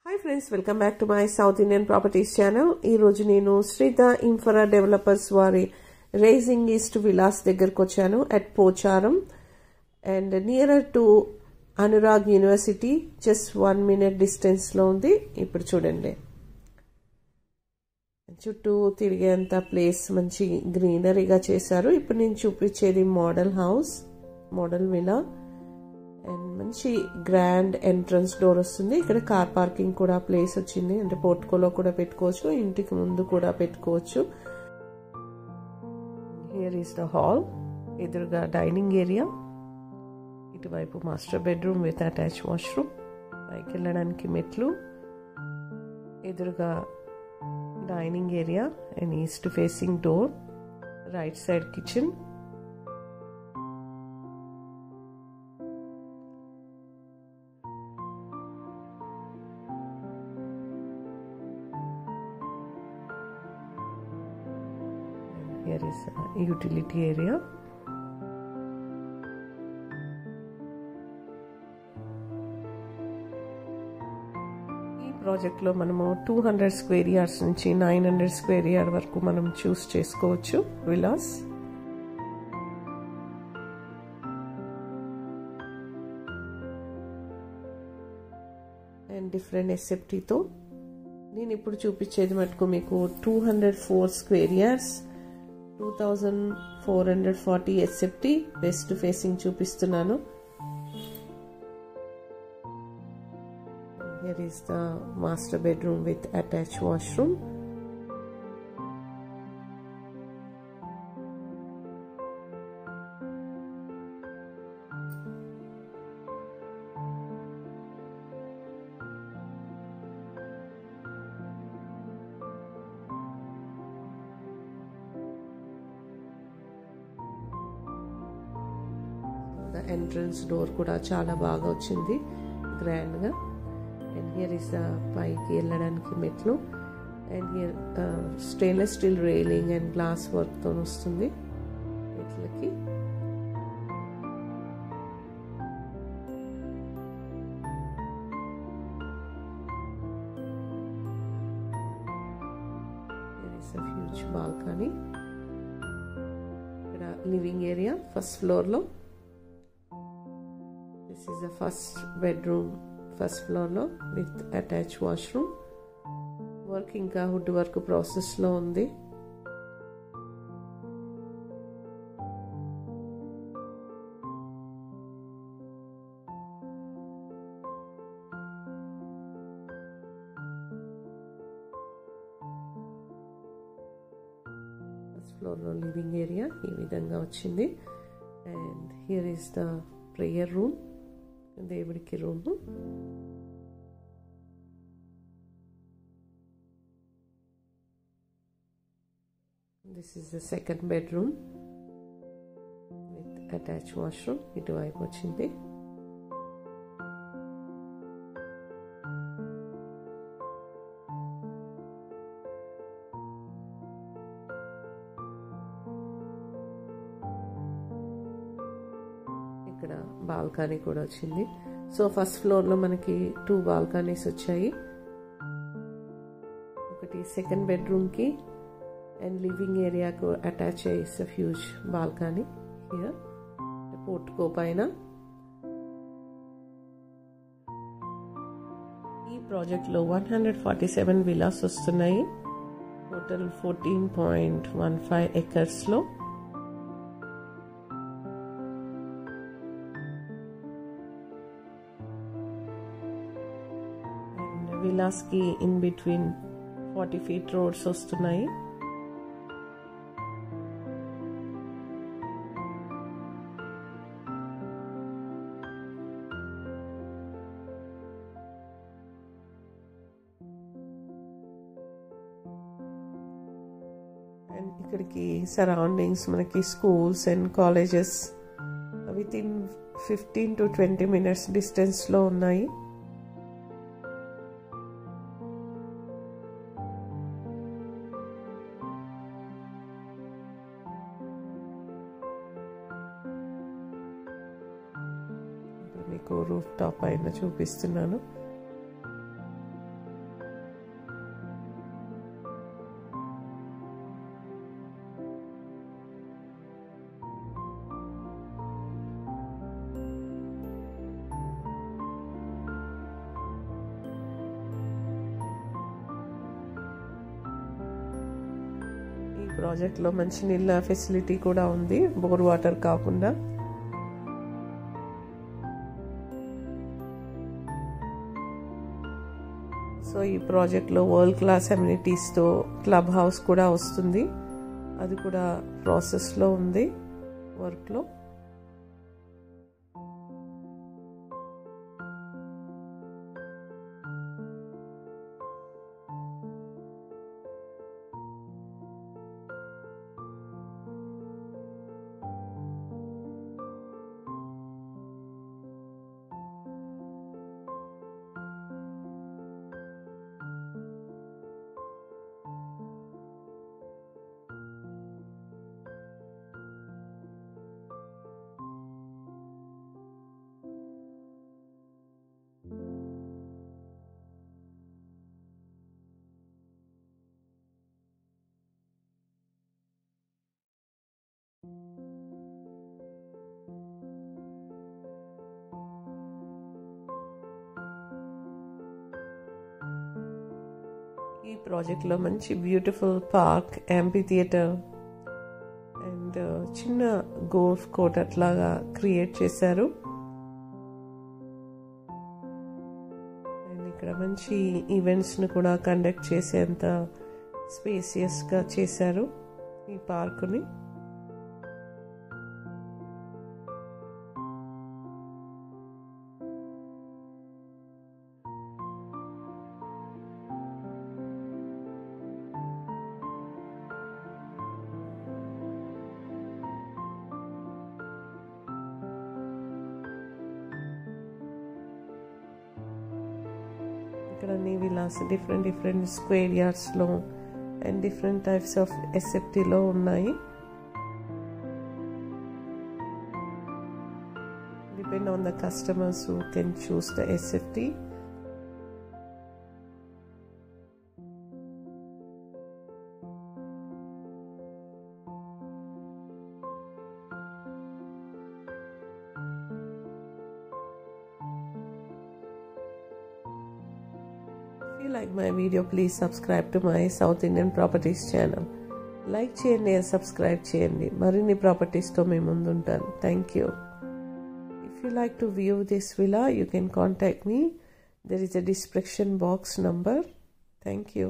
Hi friends, welcome back to my South Indian Properties channel. ఈ రోజు నేను శ్రీత infra developers వారి రైజింగ్ ఈస్ట్ విలాస్ దగ్గరకు వచ్చాను at Pocharam and nearer to Anurag university just 1 minute distance లో ఉంది. ఇప్పుడు చూడండి, చుట్టూ తిరిగేంత ప్లేస్ మంచి గ్రీనరీగా చేశారు. ఇప్పుడు నేను చూపించేది మోడల్ హౌస్, మోడల్ విలా అండ్ మంచి గ్రాండ్ ఎంట్రన్స్ డోర్ వస్తుంది. ఇక్కడ కార్ పార్కింగ్ కూడా ప్లేస్ వచ్చింది, అంటే పోర్టుకోలో కూడా పెట్టుకోవచ్చు, ఇంటికి ముందు కూడా పెట్టుకోవచ్చు. హియర్ ఈస్ ద హాల్, ఎదురుగా డైనింగ్ ఏరియా, ఇటువైపు master bedroom with attach washroom, పైకి వెళ్ళడానికి మెట్లు, ఎదురుగా dining area and east facing door, right side kitchen. Here is a utility area. ఈ ప్రాజెక్ట్ లో మనము 200 స్క్వేర్ యార్డ్స్ నుంచి 900 స్క్వేర్ యార్డ్ వరకు మనం చూస్ చేసుకోవచ్చు విలాస్. అండ్ డిఫరెంట్ ఎస్ఎఫ్టీతో నేను ఇప్పుడు చూపించేది మటుకు మీకు 204 square yards 2440 SFT west facing చూపిస్తున్నాను. Here is the master bedroom with attached washroom. Entrance door కూడా చాలా బాగా వచ్చింది, గ్రాండ్ గా. అండ్ హియర్ ఇస్ పైకి వెళ్ళడానికి మెట్లు, and here stainless steel railing and glass work తో వస్తుంది మెట్లకి. Here is a huge balcony. ఇక్కడ లివింగ్ ఏరియా ఫస్ట్ ఫ్లోర్ లో. This is the first bedroom, first floor lo with attached washroom. Work ఇంకా wood work process లో ఉంది. First floor లో living area ఈ విధంగా వచ్చింది. And here is the prayer room, దేవుడికి room. This is the second bedroom with attach washroom, ఇటువైపు వచ్చింది. ఇక్కడ బాల్కనీ కూడా వచ్చింది. సో ఫస్ట్ ఫ్లోర్ లో మనకి 2 బాల్కనీస్ వచ్చాయి, ఒకటి సెకండ్ బెడ్రూమ్ కి అండ్ లివింగ్ ఏరియాకు అటాచ్ అయ్యే హ్యూజ్ బాల్కనీ హియర్ పోర్టుకో పైన. ఈ ప్రాజెక్ట్ లో 147 విలాస్ వస్తున్నాయి, టోటల్ 14.15 acres లో. విలాస్ కి ఇన్ బిట్వీన్ 40 feet రోడ్స్ వస్తున్నాయి. అండ్ ఇక్కడికి సరౌండింగ్స్ మనకి schools and colleges with in 15 to 20 minutes distance లో ఉన్నాయి. మీకు రూఫ్ టాప్ పైన చూపిస్తున్నాను. ప్రాజెక్ట్లో మంచి నీళ్ళ ఫెసిలిటీ కూడా ఉంది, బోర్ వాటర్ కాకుండా. సో ఈ ప్రాజెక్ట్లో వరల్డ్ క్లాస్ అమ్యూనిటీస్తో క్లబ్ హౌస్ కూడా వస్తుంది, అది కూడా ప్రాసెస్లో ఉంది వర్క్లో. ఈ ప్రాజెక్ట్లో మంచి బ్యూటిఫుల్ పార్క్, యాంపీ థియేటర్ అండ్ చిన్న గోల్ఫ్ కోర్ట్ అట్లాగా క్రియేట్ చేశారు. అండ్ ఇక్కడ మంచి ఈవెంట్స్ను కూడా కండక్ట్ చేసేంత స్పేసియస్గా చేశారు ఈ పార్కుని. ఇక్కడ అన్ని విలాస్ డిఫరెంట్ స్క్వేర్ యార్డ్స్లో అండ్ డిఫరెంట్ టైప్స్ ఆఫ్ ఎస్ఎఫ్టీలో ఉన్నాయి. Depend on the customers who can choose the SFT. If you like my video, please subscribe to my South Indian Properties channel. Like చేయండి and subscribe చేయండి. మరిన్ని ప్రాపర్టీస్తో మీ ముందు ఉంటాను. Thank you. If you like to view this villa, you can contact me. There is a description box number. Thank you.